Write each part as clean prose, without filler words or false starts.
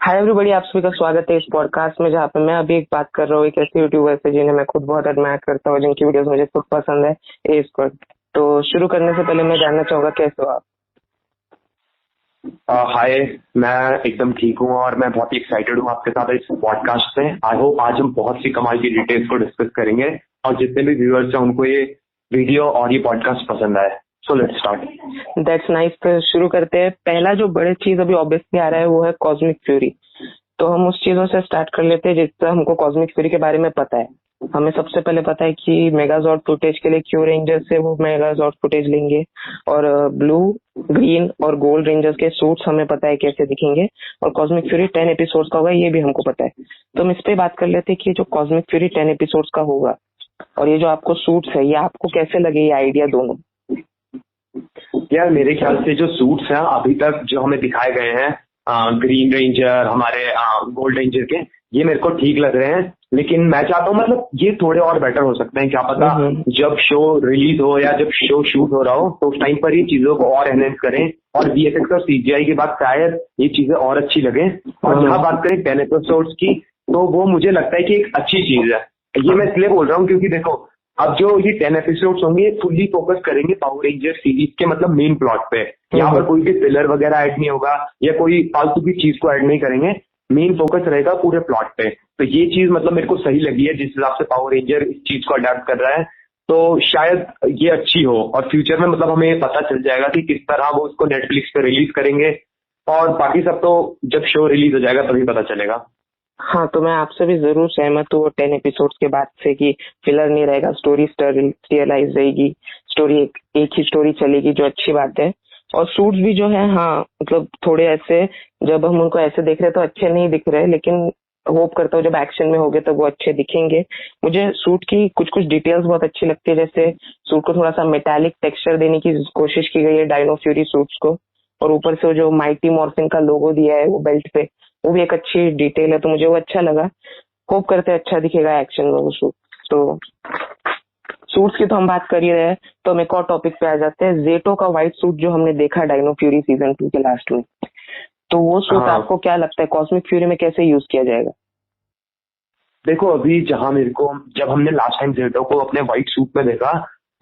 Hi everybody, आप सभी का स्वागत है इस पॉडकास्ट में, जहाँ पे मैं अभी एक बात कर रहा हूँ एक ऐसे यूट्यूबर से जिन्हें मैं खुद बहुत एडमायर करता हूँ, जिनकी वीडियोस मुझे खुद पसंद है। ए स्क्वाड। तो शुरू करने से पहले मैं जानना चाहूंगा कैसे हो आप। हाय। मैं एकदम ठीक हूँ और मैं बहुत ही एक्साइटेड हूँ आपके साथ इस पॉडकास्ट में। आई होप आज हम बहुत सी कमाल की डिटेल्स को डिस्कस करेंगे और जितने भी व्यूअर्स हैं उनको ये वीडियो और ये पॉडकास्ट पसंद आए। So let's start. That's nice. तो शुरू करते हैं। पहला जो बड़ी चीज अभी ऑब्वियसली आ रहा है वो है कॉस्मिक फ्यूरी। तो हम उस चीजों से स्टार्ट कर लेते हैं जिससे हमको कॉस्मिक फ्यूरी के बारे में पता है। हमें सबसे पहले पता है कि मेगाजॉर्ड फुटेज के लिए क्यू रेंजर से वो मेगाजॉर्ड फुटेज लेंगे, और ब्लू, ग्रीन और गोल्ड रेंजर्स के सूट्स हमें पता है कैसे दिखेंगे, और कॉस्मिक फ्यूरी 10 एपिसोड्स का होगा, ये भी हमको पता है। तो हम इस पे बात कर लेते हैं कि जो कॉस्मिक फ्यूरी 10 एपिसोड्स का होगा और ये जो आपको सूट्स है, ये आपको कैसे लगे, ये आइडिया दोनों। यार मेरे ख्याल से जो सूट्स हैं अभी तक जो हमें दिखाए गए हैं, ग्रीन रेंजर, हमारे गोल्ड रेंजर के, ये मेरे को ठीक लग रहे हैं। लेकिन मैं चाहता हूँ मतलब ये थोड़े और बेटर हो सकते हैं। क्या पता जब शो रिलीज हो या जब शो शूट हो रहा हो तो उस टाइम पर ये चीजों को और एनहेंस करें, और वीएफएक्स और सीजीआई के बाद शायद ये चीजें और अच्छी लगे। और जहाँ बात करें 10 एपिसोड्स की, तो वो मुझे लगता है कि एक अच्छी चीज है। ये मैं इसलिए बोल रहा हूँ क्योंकि देखो, अब जो ये 10 एपिसोड्स होंगे ये फुल्ली फोकस करेंगे पावर रेंजर सीरीज के मतलब मेन प्लॉट पे। यहाँ पर कोई भी फिलर वगैरह ऐड नहीं होगा या कोई फालतू की चीज को ऐड नहीं करेंगे। मेन फोकस रहेगा पूरे प्लॉट पे। तो ये चीज मतलब मेरे को सही लगी है, जिस हिसाब से पावर रेंजर इस चीज को अडेप्ट कर रहा है। तो शायद ये अच्छी हो और फ्यूचर में मतलब हमें पता चल जाएगा कि किस तरह वो उसको नेटफ्लिक्स पे रिलीज करेंगे, और बाकी सब तो जब शो रिलीज हो जाएगा तभी पता चलेगा। हाँ, तो मैं आपसे भी जरूर सहमत हूँ 10 एपिसोड्स के बाद से कि फिलर नहीं रहेगा, स्टोरी रियलाइज रहेगी, स्टोरी एक ही स्टोरी चलेगी, जो अच्छी बात है। और सूट्स भी जो है, हाँ मतलब थोड़े ऐसे, जब हम उनको ऐसे देख रहे हैं तो अच्छे नहीं दिख रहे, लेकिन होप करता हूँ जब एक्शन में होंगे तो वो अच्छे दिखेंगे। मुझे सूट की कुछ कुछ डिटेल्स बहुत अच्छी लगती है, जैसे सूट को थोड़ा सा मेटालिक टेक्सचर देने की कोशिश की गई है डायनो फ्यूरी सूट्स को, और ऊपर से वो जो माइटी मॉर्फिन का लोगो दिया है वो बेल्ट पे, वो भी एक अच्छी डिटेल है, तो मुझे वो अच्छा लगा। होप करते हैं अच्छा दिखेगा एक्शन में वो सूट। तो सूट्स की तो हम बात कर ही रहे हैं, तो हम एक और टॉपिक पे आ जाते हैं। जेटो का व्हाइट सूट जो हमने देखा डायनो फ्यूरी सीजन 2 के लास्ट में, तो वो सूट आपको क्या लगता है कॉस्मिक फ्यूरी में कैसे यूज किया जाएगा? देखो अभी जहां मेरे को, जब हमने लास्ट टाइम जेटो को अपने व्हाइट सूट में देखा,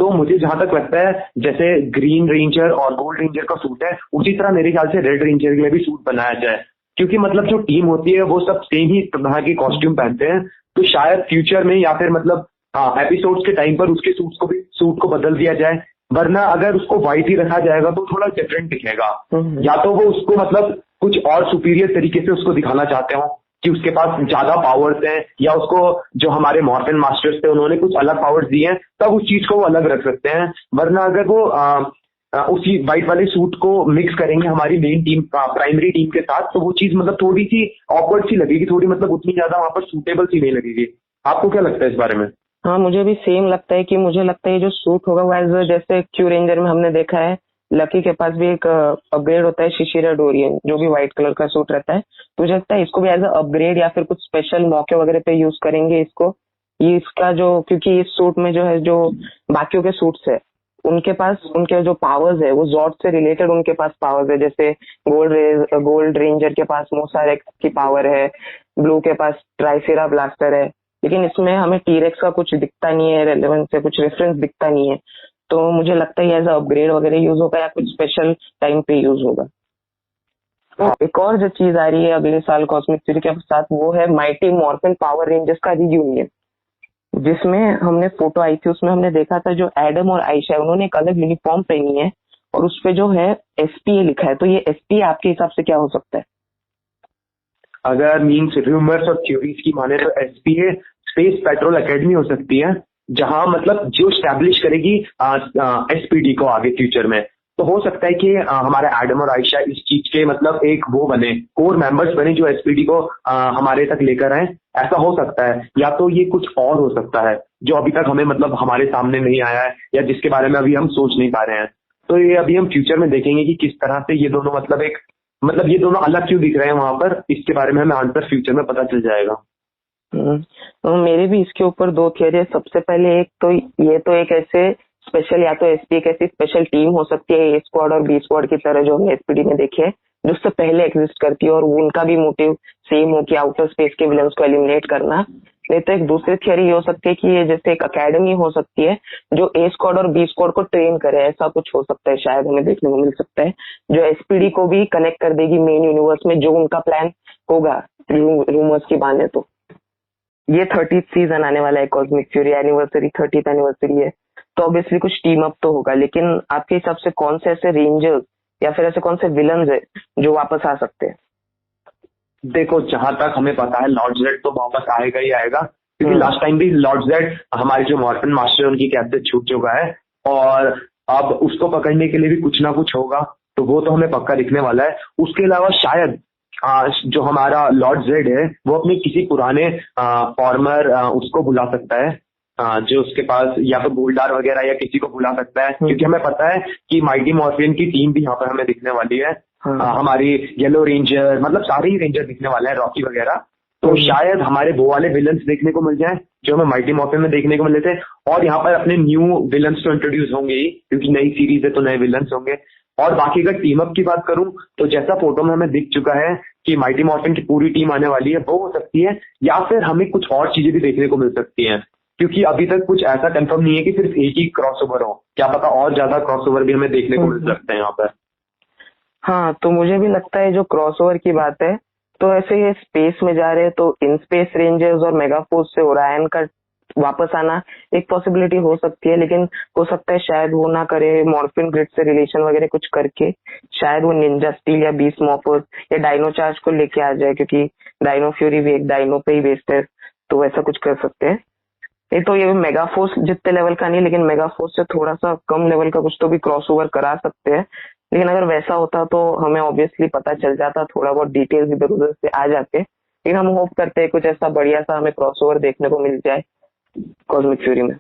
तो मुझे जहां तक लगता है जैसे ग्रीन रेंजर और गोल्ड रेंजर का सूट है, उसी तरह मेरे ख्याल से रेड रेंजर के लिए भी सूट बनाया जाए। क्योंकि मतलब जो टीम होती है वो सब सेम ही तरह के कॉस्ट्यूम पहनते हैं। तो शायद फ्यूचर में या फिर मतलब एपिसोड्स के टाइम पर उसके सूट को बदल दिया जाए। वरना अगर उसको व्हाइट ही रखा जाएगा तो थोड़ा डिफरेंट दिखेगा। या तो वो उसको मतलब कुछ और सुपीरियर तरीके से उसको दिखाना चाहते हो कि उसके पास ज्यादा पावर्स हैं, या उसको जो हमारे मॉर्फिन मास्टर्स थे उन्होंने कुछ अलग पावर्स दिए हैं, तब उस चीज को वो अलग रख सकते हैं। वरना अगर वो उसी व्हाइट वाले सूट को मिक्स करेंगे हमारी मेन टीम, प्राइमरी टीम के साथ, तो वो चीज मतलब थोड़ी सी ऑकवर्ड सी लगेगी, थोड़ी मतलब उतनी ज्यादा वहां पर सूटेबल सी नहीं लगेगी। आपको क्या लगता है इस बारे में? हाँ, मुझे भी सेम लगता है कि मुझे लगता है ये जो सूट होगा वो एज जैसे क्यू रेंजर में हमने देखा है, लकी के पास भी एक अपग्रेड होता है, शिशिरा डोरियन, जो भी व्हाइट कलर का सूट रहता है। तो मुझे लगता है इसको भी एज अ अपग्रेड या फिर कुछ स्पेशल मौके वगैरह पे यूज करेंगे इसको। ये इसका जो, क्योंकि इस सूट में जो है, जो बाकियों के सूट्स है उनके पास उनके जो पावर्स है वो जॉर्ड से रिलेटेड उनके पास पावर्स है। जैसे गोल्ड रेंजर के पास मोसारेक्स की पावर है, ब्लू के पास ट्राइसेरा ब्लास्टर है, लेकिन इसमें हमें टीरेक्स का कुछ दिखता नहीं है, रेलेवेंस से कुछ रेफरेंस दिखता नहीं है। तो मुझे लगता है एज अपग्रेड वगैरह यूज होगा या कुछ स्पेशल टाइम पे यूज होगा। तो एक और जो चीज आ रही है अगले साल कॉस्मिक फ्यूरी के साथ, वो है माइटी मॉर्फिन पावर रेंजर्स का रियूनियन, जिसमें हमने फोटो आई थी, उसमें हमने देखा था जो एडम और आयशा उन्होंने एक अलग यूनिफॉर्म पहनी है और उसपे जो है एसपीए लिखा है। तो ये एसपीए आपके हिसाब से क्या हो सकता है? अगर मीन्स रूमर्स और थ्योरीज की माने तो एसपीए स्पेस पेट्रोल एकेडमी हो सकती है, जहां मतलब जो स्टैब्लिश करेगी एसपीडी को आगे फ्यूचर में। तो हो सकता है कि हमारे एडम और आयशा इस चीज के मतलब एक वो बने, कोर मेंबर्स बने जो एसपीडी को हमारे तक लेकर आए। ऐसा हो सकता है, या तो ये कुछ और हो सकता है जो अभी तक हमें मतलब हमारे सामने नहीं आया है, या जिसके बारे में अभी हम सोच नहीं पा रहे हैं। तो ये अभी हम फ्यूचर में देखेंगे कि किस तरह से ये दोनों मतलब ये दोनों अलग क्यों दिख रहे हैं वहां पर। इसके बारे में हमें आंसर फ्यूचर में पता चल जाएगा। तो मेरे भी इसके ऊपर दो थियरी है। सबसे पहले एक तो ये तो एक ऐसे स्पेशल, या तो एसपी एक ऐसी स्पेशल टीम हो सकती है ए स्क्वाड और बी स्क्वाड की तरह जो हमने एसपीडी में देखे है, जो उससे पहले एग्जिस्ट करती है और उनका भी मोटिव सेम हो कि आउटर स्पेस के विलन्स को एलिमिनेट करना। नहीं तो एक दूसरी थियरी ये हो सकती है कि ये जैसे एक अकेडमी हो सकती है जो ए स्क्वाड और बी स्क्वाड को ट्रेन करे, ऐसा कुछ हो सकता है, शायद हमें देखने को मिल सकता है, जो एसपीडी को भी कनेक्ट कर देगी मेन यूनिवर्स में, जो उनका प्लान होगा रूमर्स की माने तो। ये 30th सीजन आने वाला है, cosmic fury anniversary 30th anniversary है, तो ऑब्वियसली कुछ टीम अप तो होगा। लेकिन आपके हिसाब से कौन से ऐसे रेंजर्स या फिर ऐसे कौन से विलन्स है जो वापस आ सकते हैं? देखो, जहां तक हमें पता है लॉर्ड जेड तो वापस आएगा ही आएगा, क्योंकि लास्ट टाइम भी लॉर्ड जेड हमारे जो मॉर्फिन मास्टर उनकी कैद से छूट चुका है, और अब उसको पकड़ने के लिए भी कुछ ना कुछ होगा, तो वो तो हमें पक्का दिखने वाला है। उसके अलावा शायद जो हमारा लॉर्ड जेड है वो अपने किसी पुराने फॉर्मर उसको बुला सकता है, जो उसके पास या तो गोल्डार वगैरह या किसी को बुला सकता है, क्योंकि हमें पता है कि माइटी मॉर्फिन की टीम भी यहाँ पर हमें दिखने वाली है। हमारी येलो रेंजर, मतलब सारे ही रेंजर दिखने वाले हैं, रॉकी वगैरह, तो शायद हमारे वो वाले विलन्स देखने को मिल जाए जो हमें माइटी मॉर्फिन में देखने को मिले थे। और यहाँ पर अपने न्यू विलन्स तो इंट्रोड्यूस होंगे ही, क्योंकि नई सीरीज है तो नए विलन्स होंगे। और बाकी अगर टीम अप की बात करूं तो जैसा फोटो में हमें दिख चुका है कि माइटी मॉर्फिन की पूरी टीम आने वाली है, वो हो सकती है, या फिर हमें कुछ और चीजें भी देखने को मिल सकती हैं, क्योंकि अभी तक कुछ ऐसा कंफर्म नहीं है कि सिर्फ एक ही क्रॉसओवर हो, क्या पता और ज्यादा क्रॉसओवर भी हमें देखने को मिल सकते हैं यहाँ पर। हाँ, तो मुझे भी लगता है जो क्रॉसओवर की बात है, तो ऐसे ये स्पेस में जा रहे हैं तो इन स्पेस रेंजर्स और मेगाफोर्स से ओरायन का वापस आना एक पॉसिबिलिटी हो सकती है, लेकिन हो सकता है शायद वो ना करे, मॉर्फिन ग्रिड से रिलेशन वगैरह कुछ करके शायद वो निंजा स्टील या बीस्ट मॉर्फर्स या डायनो चार्ज को लेके आ जाए, क्योंकि डायनो फ्यूरी भी एक डायनो पे ही बेस्ड है, तो वैसा कुछ कर सकते हैं। ये तो ये मेगाफोर्स जितने लेवल का नहीं, लेकिन मेगाफोर्स से थोड़ा सा कम लेवल का कुछ तो भी क्रॉसओवर करा सकते हैं। लेकिन अगर वैसा होता तो हमें ऑब्वियसली पता चल जाता, थोड़ा बहुत डिटेल्स इधर उधर से आ जाते, लेकिन हम होप करते हैं कुछ ऐसा बढ़िया सा हमें क्रॉसओवर देखने को मिल जाए कॉस्मिक फ्यूरी में।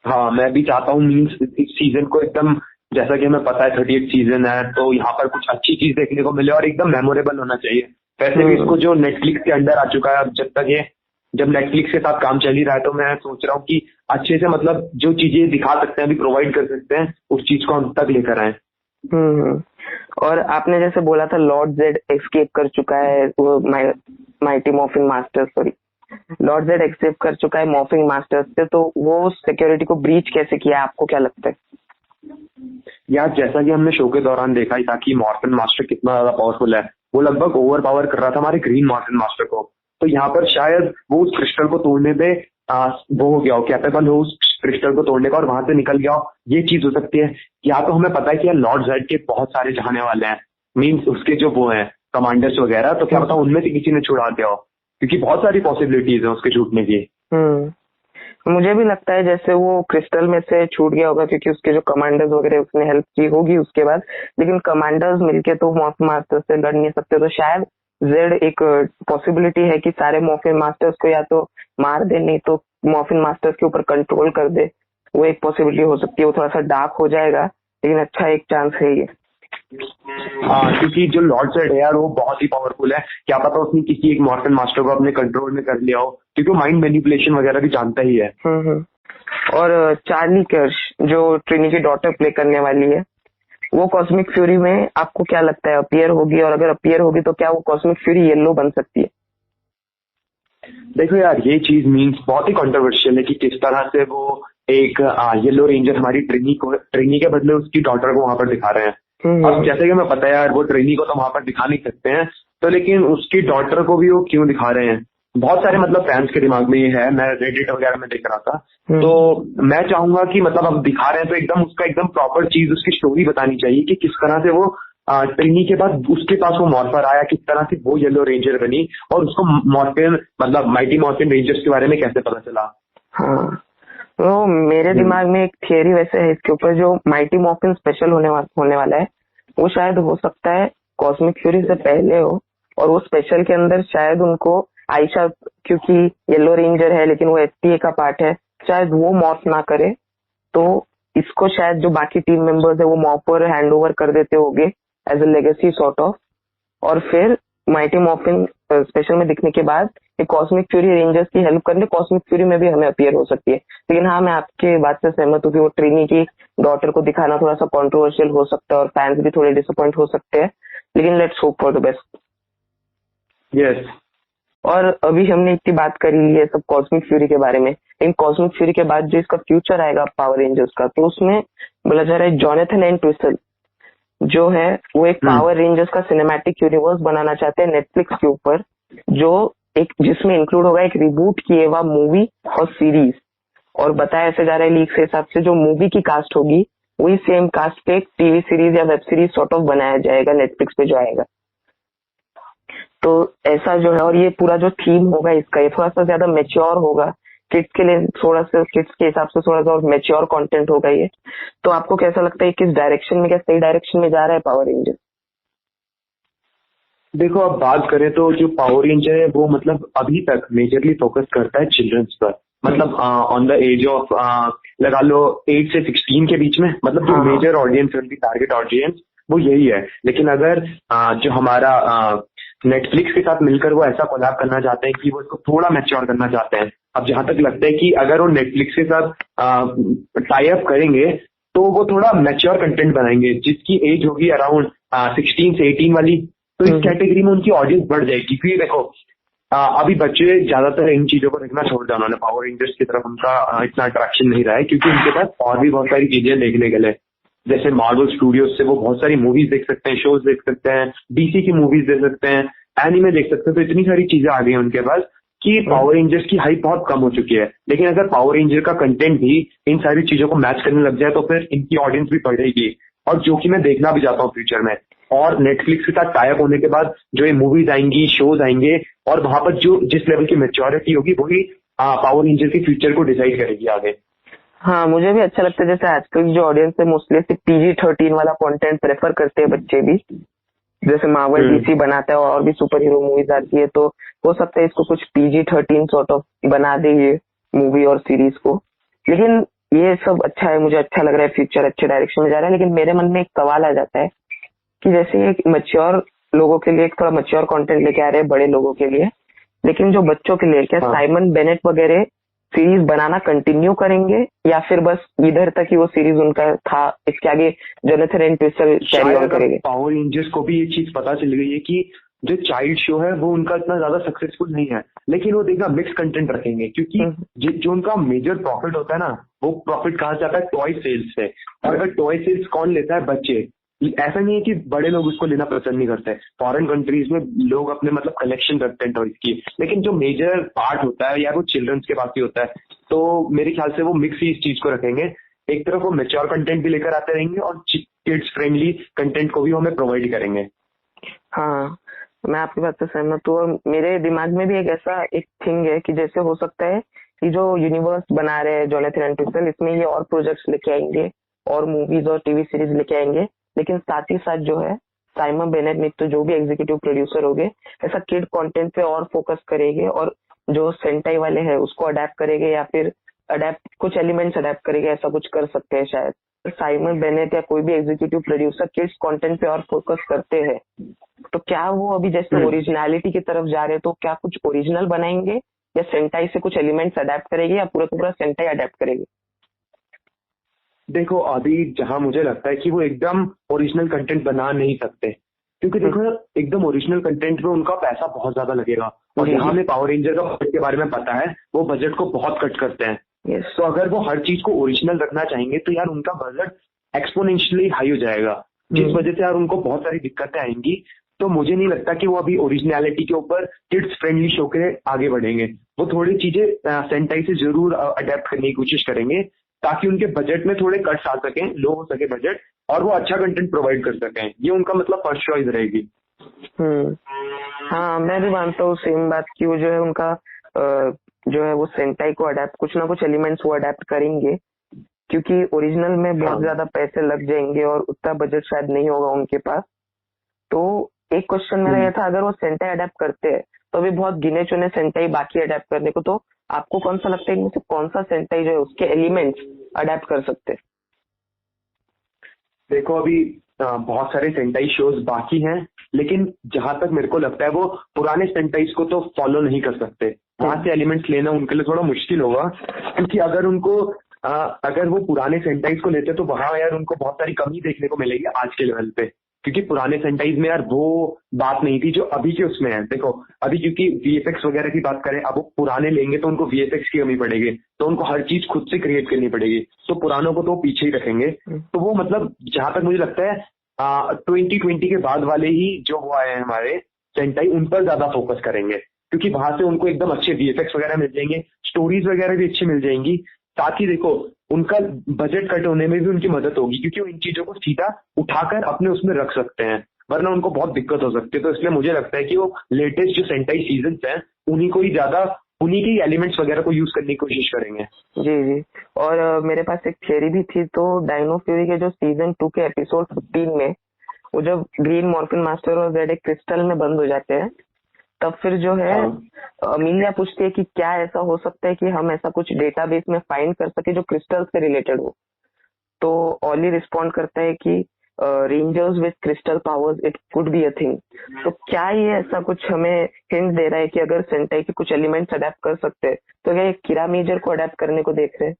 हाँ, मैं भी चाहता हूँ, मीन्स इस सीजन को एकदम, जैसा कि हमें पता है 38 सीजन है, तो यहाँ पर कुछ अच्छी चीज देखने को मिले और एकदम मेमोरेबल होना चाहिए। वैसे भी इसको जो नेटफ्लिक्स के अंडर आ चुका है, अब जब नेटफ्लिक्स के साथ काम चल ही रहा है, तो मैं सोच रहा हूँ कि अच्छे से, मतलब जो चीजें दिखा सकते हैं, अभी प्रोवाइड कर सकते हैं, उस चीज को हम तक लेकर आए। और आपने जैसे बोला था लॉर्ड जेड एस्केप कर चुका है, वो mighty morphine masters, sorry, Lord Z escape कर चुका है मॉर्फिंग मास्टर्स से, तो वो सिक्योरिटी को ब्रीच कैसे किया, आपको क्या लगता है? यार, जैसा कि हमने शो के दौरान देखा ही था कि मॉर्फिन मास्टर कितना ज्यादा पावरफुल है, वो लगभग ओवर पावर कर रहा था हमारे ग्रीन मॉर्फिन मास्टर को, तो यहाँ पर शायद वो उस क्रिस्टल को तोड़ने पे वो हो गया हो, कैपेबल हो उस क्रिस्टल को तोड़ने का, और वहां से निकल गया हो, ये चीज हो सकती है। या तो हमें पता है कि यार लॉर्ड जेड के बहुत सारे चाहने वाले हैं, मीन्स उसके जो वो हैं कमांडर्स वगैरह, तो क्या पता उनमें से किसी ने छुड़ा दिया हो, क्योंकि बहुत सारी पॉसिबिलिटीज है उसके छूटने की। मुझे भी लगता है जैसे वो क्रिस्टल में से छूट गया होगा, क्योंकि उसके जो कमांडर्स वगैरह उसने हेल्प की होगी उसके बाद, लेकिन कमांडर्स मिलके तो मॉर्फिन मास्टर्स से लड़ नहीं सकते, तो शायद जेड एक पॉसिबिलिटी है कि सारे मॉर्फिन मास्टर्स को या तो मार दे, नहीं तो मॉर्फिन मास्टर्स के ऊपर कंट्रोल कर दे, वो एक पॉसिबिलिटी हो सकती है। वो थोड़ा सा डार्क हो जाएगा, लेकिन अच्छा एक चांस है ये। हाँ, क्योंकि जो लॉर्ड जेड है यार, वो बहुत ही पावरफुल है, क्या पता उसने किसी एक मॉर्फिन मास्टर को अपने कंट्रोल में कर लिया हो, क्योंकि वो माइंड मैनिपुलेशन वगैरह भी जानता ही है। और चार्ली कर्श जो ट्रिनी की डॉटर प्ले करने वाली है, वो कॉस्मिक फ्यूरी में आपको क्या लगता है अपीयर होगी, और अगर अपीयर होगी तो क्या वो कॉस्मिक फ्यूरी येलो बन सकती है? देखो यार, ये चीज मीन्स बहुत ही कंट्रोवर्शियल है कि किस तरह से वो एक येलो रेंजर हमारी ट्रिनी के बदले उसकी डॉटर को वहां पर दिखा रहे हैं। अब जैसे कि हमें पता है यार, वो ट्रिनी को तो वहां पर दिखा नहीं सकते हैं, तो लेकिन उसकी डॉटर को भी वो क्यों दिखा रहे हैं, बहुत सारे मतलब फैंस के दिमाग में ये है, मैं रेडिट वगैरह में देख रहा था, तो मैं चाहूंगा कि मतलब अब दिखा रहे हैं तो एकदम उसका एकदम प्रॉपर चीज, उसकी स्टोरी बतानी चाहिए कि किस तरह से वो ट्रिनी के बाद उसके पास वो मॉर्फर आया, किस तरह से वो येलो रेंजर बनी, और उसको मॉर्फिन, मतलब माइटी मॉर्फिन रेंजर्स के बारे में कैसे पता चला। हाँ, तो मेरे दिमाग में एक थियरी वैसे है इसके ऊपर, जो माइटी मॉर्फिन स्पेशल होने वाला है, वो शायद हो सकता है कॉस्मिक फ्यूरी से पहले हो, और वो स्पेशल के अंदर शायद उनको आयशा, क्योंकि येलो रेंजर है लेकिन वो एसटीए का पार्ट है, शायद वो मॉर्फ ना करे, तो इसको शायद जो बाकी टीम मेंबर्स है वो मॉर्फर हैंड ओवर कर देते होंगे as a legacy sort of, और फिर माइटी मॉर्फिन स्पेशल में दिखने के बाद कॉस्मिक फ्यूरी रेंजर्स की हेल्प करने कॉस्मिक फ्यूरी में भी हमें अपीयर हो सकती है। लेकिन हाँ, मैं आपके बात से सहमत हूँ कि वो ट्रिनी की डॉटर को दिखाना थोड़ा सा कंट्रोवर्शियल हो सकता है और फैंस भी थोड़े डिसअपॉइंट हो सकते हैं, लेकिन let's hope for the best. Yes. और अभी हमने इतनी बात करी ली है सब कॉस्मिक फ्यूरी के बारे में, लेकिन कॉस्मिक फ्यूरी के बाद जो इसका फ्यूचर आएगा पावर रेंजर्स का, तो उसमें बोला जा रहा है जोनाथन एंड ट्विसल जो है वो एक पावर रेंजर्स का सिनेमैटिक यूनिवर्स बनाना चाहते हैं नेटफ्लिक्स के ऊपर, जो एक जिसमें इंक्लूड होगा एक रिबूट किए हुआ मूवी और सीरीज। और बताया ऐसे जा रहा है लीक के हिसाब से जो मूवी की कास्ट होगी वही सेम कास्ट पे एक टीवी सीरीज या वेब सीरीज सॉर्ट ऑफ बनाया जाएगा नेटफ्लिक्स पे जो आएगा। तो ऐसा जो है, और ये पूरा जो थीम होगा इसका ये थोड़ा सा ज्यादा मेच्योर होगा किड्स के लिए, थोड़ा सा किड्स के हिसाब से थोड़ा सा और मेच्योर कंटेंट होगा ये। तो आपको कैसा लगता है किस डायरेक्शन में, क्या सही डायरेक्शन में जा रहा है पावर रेंजर? देखो अब बात करें तो जो पावर रेंजर है वो मतलब अभी तक मेजरली फोकस करता है चिल्ड्रंस पर, मतलब ऑन द एज ऑफ लगा लो 8 से 16 के बीच में, मतलब जो मेजर ऑडियंस है उनकी टारगेट ऑडियंस वो यही है। लेकिन अगर जो हमारा नेटफ्लिक्स के साथ मिलकर वो ऐसा कोलैब करना चाहते हैं कि वो इसको थोड़ा मैच्योर करना चाहते हैं। अब जहां तक लगता है कि अगर वो नेटफ्लिक्स के साथ टाई अप करेंगे तो वो थोड़ा मैच्योर कंटेंट बनाएंगे जिसकी एज होगी अराउंड 16 से 18 वाली, तो इस कैटेगरी में उनकी ऑडियंस बढ़ जाएगी। क्योंकि देखो अभी बच्चे ज्यादातर इन चीजों को देखना छोड़ दिया उन्होंने, पावर रेंजर्स की तरफ उनका इतना अट्रैक्शन नहीं रहा है क्योंकि उनके पास और भी बहुत सारी चीजें देखने के लिए, जैसे मार्वल स्टूडियोज से वो बहुत सारी मूवीज देख सकते हैं, शोज देख सकते हैं, डीसी की मूवीज देख सकते हैं, एनिमे देख सकते हैं। तो इतनी सारी चीजें आ गई हैं उनके पास कि पावर रेंजर्स की हाइप बहुत कम हो चुकी है। लेकिन अगर पावर रेंजर का कंटेंट भी इन सारी चीजों को मैच करने लग जाए तो फिर इनकी ऑडियंस भी बढ़ेगी, और जो कि मैं देखना भी चाहता हूँ फ्यूचर में। और नेटफ्लिक्स के साथ टाई अप होने के बाद जो ये मूवीज आएंगी, शोज आएंगे, और वहां पर जो जिस लेवल की मेच्योरिटी होगी वही पावर रेंजर के फ्यूचर को डिसाइड करेगी आगे। हाँ, मुझे भी अच्छा लगता है। जैसे आजकल की जो ऑडियंस है मोस्टली PG-13 वाला कंटेंट प्रेफर करते हैं बच्चे भी, जैसे मार्वल डीसी बनाता है और भी सुपर हीरो मूवीज आती है, तो हो सकता है इसको कुछ PG-13 सॉर्ट ऑफ बना दे ये मूवी और सीरीज को। लेकिन ये सब अच्छा है, मुझे अच्छा लग रहा है, फ्यूचर अच्छे डायरेक्शन में जा रहा है। लेकिन मेरे मन में एक सवाल आ जाता है कि जैसे एक मैच्योर लोगों के लिए एक थोड़ा मैच्योर कंटेंट लेके आ रहे हैं बड़े लोगों के लिए, लेकिन जो बच्चों के लिए क्या साइमन बेनेट वगैरह सीरीज बनाना कंटिन्यू करेंगे या फिर बस इधर तक ही वो सीरीज उनका था, इसके आगे जोनाथन एंड ट्विसल कैरी ऑन करेंगे? पावर रेंजर्स को भी ये चीज पता चल गई है कि जो चाइल्ड शो है वो उनका इतना ज्यादा सक्सेसफुल नहीं है, लेकिन वो देखना मिक्स कंटेंट रखेंगे क्योंकि जो उनका मेजर प्रॉफिट होता है ना, वो प्रॉफिट कहाँ से आता है? टॉय सेल्स से। और अगर टॉय सेल्स कौन लेता है? बच्चे। ऐसा नहीं है कि बड़े लोग उसको लेना पसंद नहीं करते, फॉरेन कंट्रीज में लोग अपने मतलब कलेक्शन रखते हैं टॉयज की, लेकिन जो मेजर पार्ट होता है यार वो चिल्ड्रंस के पास ही होता है। तो मेरे ख्याल से वो मिक्स ही इस चीज को रखेंगे, एक तरफ वो मैच्योर कंटेंट भी लेकर आते रहेंगे और किड्स फ्रेंडली कंटेंट को भी हमें प्रोवाइड करेंगे। हाँ, मैं आपकी बात से सहमत हूँ। और मेरे दिमाग में भी एक ऐसा एक थिंग है कि जैसे हो सकता है कि जो यूनिवर्स बना रहे हैं जोनाथन एंड ट्विसल, इसमें ये और प्रोजेक्ट्स लेके आएंगे और मूवीज और टीवी सीरीज लेके आएंगे, लेकिन साथ ही साथ जो है साइमन बेनेट ने तो जो भी एग्जीक्यूटिव प्रोड्यूसर होंगे ऐसा किड कंटेंट पे और फोकस करेंगे, और जो सेंटाई वाले हैं उसको अडेप्ट करेंगे या फिर अडेप्ट कुछ एलिमेंट्स अडेप्ट करेंगे, ऐसा कुछ कर सकते हैं शायद। साइमन बेनेट या कोई भी एग्जीक्यूटिव प्रोड्यूसर किड्स कंटेंट पे और फोकस करते हैं, तो क्या वो अभी जैसे ओरिजिनलिटी की तरफ जा रहे हैं तो क्या कुछ ओरिजिनल बनाएंगे या सेंटाई से कुछ एलिमेंट्स अडेप्ट करेंगे या पूरा पूरा सेंटाई अडेप्ट करेंगे? देखो अभी जहां मुझे लगता है कि वो एकदम ओरिजिनल कंटेंट बना नहीं सकते, क्योंकि देखो एकदम ओरिजिनल कंटेंट में उनका पैसा बहुत ज्यादा लगेगा, और जहां हमें पावर रेंजर का बजट के बारे में पता है वो बजट को बहुत कट करते हैं। तो अगर वो हर चीज को ओरिजिनल रखना चाहेंगे तो यार उनका बजट एक्सपोनेंशियली हाई हो जाएगा, जिस वजह से यार उनको बहुत सारी दिक्कतें आएंगी। तो मुझे नहीं लगता कि वो अभी ओरिजिनलिटी के ऊपर किड्स फ्रेंडली शो के आगे बढ़ेंगे। वो थोड़ी चीजें सेंटाई से जरूर अडेप्ट करने की कोशिश करेंगे ताकि उनके बजट में थोड़े कट्स आ सकें, लो हो सके बजट, और वो अच्छा कंटेंट प्रोवाइड कर सकें। ये उनका मतलब फर्स्ट चॉइस रहेगी। हाँ, मैं भी मानता हूँ सेम बात की। वो जो है उनका जो है वो सेंटाई को अडेप्ट कुछ ना कुछ एलिमेंट्स वो अडेप्ट करेंगे, क्योंकि ओरिजिनल में बहुत ज्यादा पैसे लग जाएंगे और उतना बजट शायद नहीं होगा उनके पास। तो एक क्वेश्चन मेरा यह था, अगर वो सेंटाई अडेप्ट करते हैं तो अभी बहुत गिने चुने सेंटाई बाकी अडेप्ट करने को, तो आपको कौन सा लगता है इनमें से कौन सा सेंटाई जो है उसके एलिमेंट्स अडेप्ट कर सकते हैं? देखो अभी बहुत सारे सेंटाई शोज बाकी हैं, लेकिन जहां तक मेरे को लगता है वो पुराने सेंटाइज को तो फॉलो नहीं कर सकते। वहां से एलिमेंट्स लेना उनके लिए थोड़ा मुश्किल होगा, क्योंकि अगर वो पुराने सेंटाइज को लेते तो वहां यार उनको बहुत सारी कमी देखने को मिलेगी आज के लेवल पे। क्योंकि पुराने सेंटाइज में यार वो बात नहीं थी जो अभी के उसमें है। देखो अभी क्योंकि वीएफएक्स वगैरह की बात करें, अब वो पुराने लेंगे तो उनको वीएफएक्स की कमी पड़ेगी, तो उनको हर चीज खुद से क्रिएट करनी पड़ेगी, तो पुरानों को तो पीछे ही रखेंगे। तो वो मतलब जहां तक मुझे लगता है 2020 के बाद वाले ही जो वो आए हैं हमारे सेंटाई, उन पर ज्यादा फोकस करेंगे, क्योंकि वहां से उनको एकदम अच्छे वीएफएक्स वगैरह मिल जाएंगे, स्टोरीज वगैरह भी अच्छी मिल जाएंगी। साथ ही देखो उनका बजट कट होने में भी उनकी मदद होगी, क्योंकि वो इन चीजों को सीधा उठाकर अपने उसमें रख सकते हैं, वरना उनको बहुत दिक्कत हो सकती है। तो इसलिए मुझे लगता है कि वो लेटेस्ट जो सेंटाई सीजन हैं उन्हीं को ही ज्यादा, उन्हीं के एलिमेंट्स वगैरह को यूज करने की कोशिश करेंगे। जी जी। और मेरे पास एक थियरी भी थी, तो डायनो फ्यूरी के जो सीजन 2 के एपिसोड 15 में वो जब ग्रीन मॉर्फिन मास्टर और जेड एक क्रिस्टल में बंद हो जाते हैं, तब फिर जो है अमीलिया पूछती है कि क्या ऐसा हो सकता है कि हम ऐसा कुछ डेटाबेस में फाइंड कर सके जो क्रिस्टल से रिलेटेड हो। तो ऑली रिस्पॉन्ड करता है कि rangers with crystal powers it could be a thing. तो क्या ये ऐसा कुछ हमें हिंट दे रहा है कि अगर सेंटाई के कुछ एलिमेंट्स अडेप्ट कर सकते हैं, तो क्या ये किरा मेजर को अडेप्ट करने को देख रहे हैं?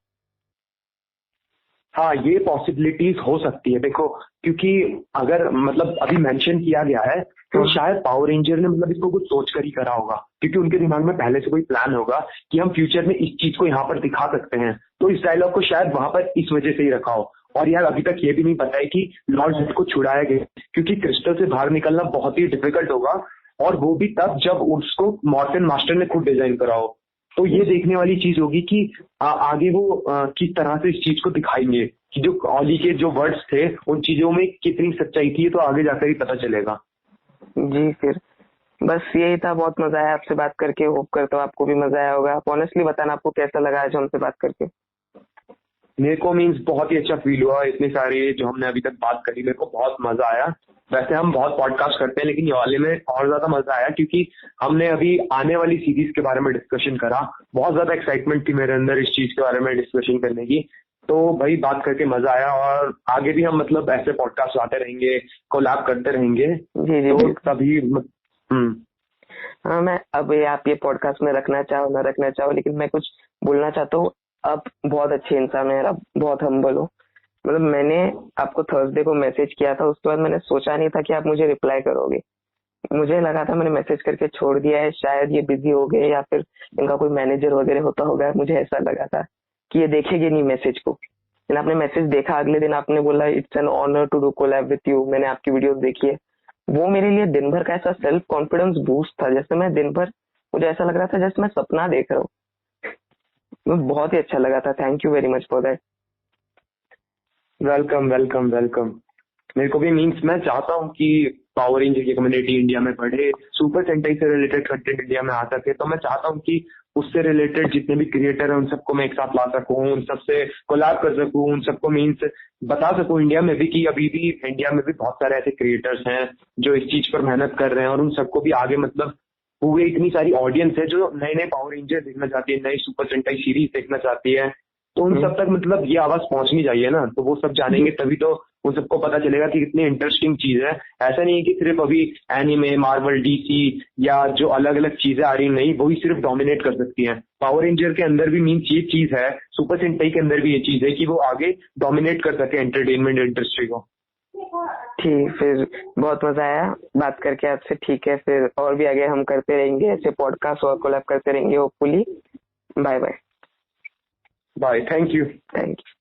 हाँ, ये पॉसिबिलिटीज हो सकती है। देखो क्योंकि अगर मतलब अभी मेंशन किया गया है तो शायद पावर रेंजर ने मतलब इसको कुछ सोच कर ही करा होगा, क्योंकि उनके दिमाग में पहले से कोई प्लान होगा कि हम फ्यूचर में इस चीज को यहाँ पर दिखा सकते हैं, तो इस डायलॉग को शायद वहां पर इस वजह से ही रखा हो। और यार अभी तक ये भी नहीं पता है कि लॉर्ड जेड को छुड़ाया गया, क्योंकि क्रिस्टल से बाहर निकलना बहुत ही डिफिकल्ट होगा, और वो भी तब जब उसको मॉर्फिन मास्टर ने खुद डिजाइन करा हो। तो ये देखने वाली चीज होगी कि आगे वो किस तरह से इस चीज को दिखाएंगे, कि जो ऑली के जो वर्ड्स थे उन चीजों में कितनी सच्चाई थी, तो आगे जाकर ही पता चलेगा। जी फिर बस यही था। बहुत मजा आया आपसे बात करके, होप करता हूँ आपको भी मजा आया होगा। आप ऑनेस्टली बताना आपको कैसा लगा आज हमसे बात करके। मेरे को मीन्स बहुत ही अच्छा फील हुआ, इतने सारे जो हमने अभी तक बात करी मेरे को बहुत मजा आया। वैसे हम बहुत पॉडकास्ट करते हैं लेकिन ये वाले में और ज्यादा मजा आया, क्योंकि हमने अभी आने वाली सीरीज के बारे में डिस्कशन करा। बहुत ज्यादा एक्साइटमेंट थी मेरे अंदर इस चीज के बारे में डिस्कशन करने की, तो भाई बात करके मजा आया। और आगे भी हम मतलब ऐसे पॉडकास्ट आते रहेंगे, कोलैब करते रहेंगे। जी जी तो तभी हाँ, मैं अब आप ये पॉडकास्ट में रखना चाहो ना रखना चाहो, लेकिन मैं कुछ बोलना चाहता हूँ। आप बहुत अच्छे इंसान हैं, आप बहुत हम्बल हो। मतलब मैंने आपको थर्सडे को मैसेज किया था, उसके बाद मैंने सोचा नहीं था कि आप मुझे रिप्लाई करोगे। मुझे लगा था मैंने मैसेज करके छोड़ दिया है, शायद ये बिजी हो गए या फिर इनका कोई मैनेजर वगैरह होता होगा। मुझे ऐसा लगा था कि ये देखेंगे नहीं मैसेज को, लेकिन आपने मैसेज देखा। अगले दिन आपने बोला it's an honour to do collab with you. मैंने आपकी वीडियो देखी है। वो मेरे लिए दिन भर का ऐसा सेल्फ कॉन्फिडेंस बूस्ट था, जैसे मैं दिन भर, मुझे ऐसा लग रहा था जैसे मैं सपना देख रहा हूँ। बहुत ही अच्छा लगा था। Thank you very much for that. Welcome welcome welcome. मेरे को भी मीन्स मैं चाहता हूँ कि पावर रेंजर की कम्युनिटी इंडिया में बढ़े, सुपर सेंटाई से रिलेटेड कंटेंट इंडिया में आ सके। तो मैं चाहता हूँ कि उससे रिलेटेड जितने भी क्रिएटर हैं उन सबको मैं एक साथ ला सकूँ, उन सबसे कोलैब कर सकूँ, उन सबको मीन्स बता सकूँ इंडिया में भी कि अभी भी इंडिया में भी बहुत सारे ऐसे क्रिएटर्स हैं जो इस चीज पर मेहनत कर रहे हैं, और उन सबको भी आगे मतलब हुए इतनी सारी ऑडियंस है जो नए नए पावर रेंजर देखना चाहती है, नई सुपर सेंटाई सीरीज देखना चाहती है। तो उन सब तक मतलब ये आवाज पहुंचनी चाहिए ना, तो वो सब जानेंगे तभी तो उन सबको पता चलेगा कि कितनी इंटरेस्टिंग चीज है। ऐसा नहीं है कि सिर्फ अभी एनिमे, मार्वल, डीसी या जो अलग अलग चीजें आ रही नहीं वही सिर्फ डोमिनेट कर सकती हैं। पावर रेंजर के अंदर भी मीन्स ये चीज है, सुपर सेंटाई के अंदर भी ये चीज है कि वो आगे डोमिनेट कर सके एंटरटेनमेंट इंडस्ट्री को। ठीक, फिर बहुत मजा आया बात करके आपसे। ठीक है, फिर और भी आगे हम करते रहेंगे ऐसे पॉडकास्ट और कोलैब करते रहेंगे hopefully. Bye bye. Bye, thank you. Thank you.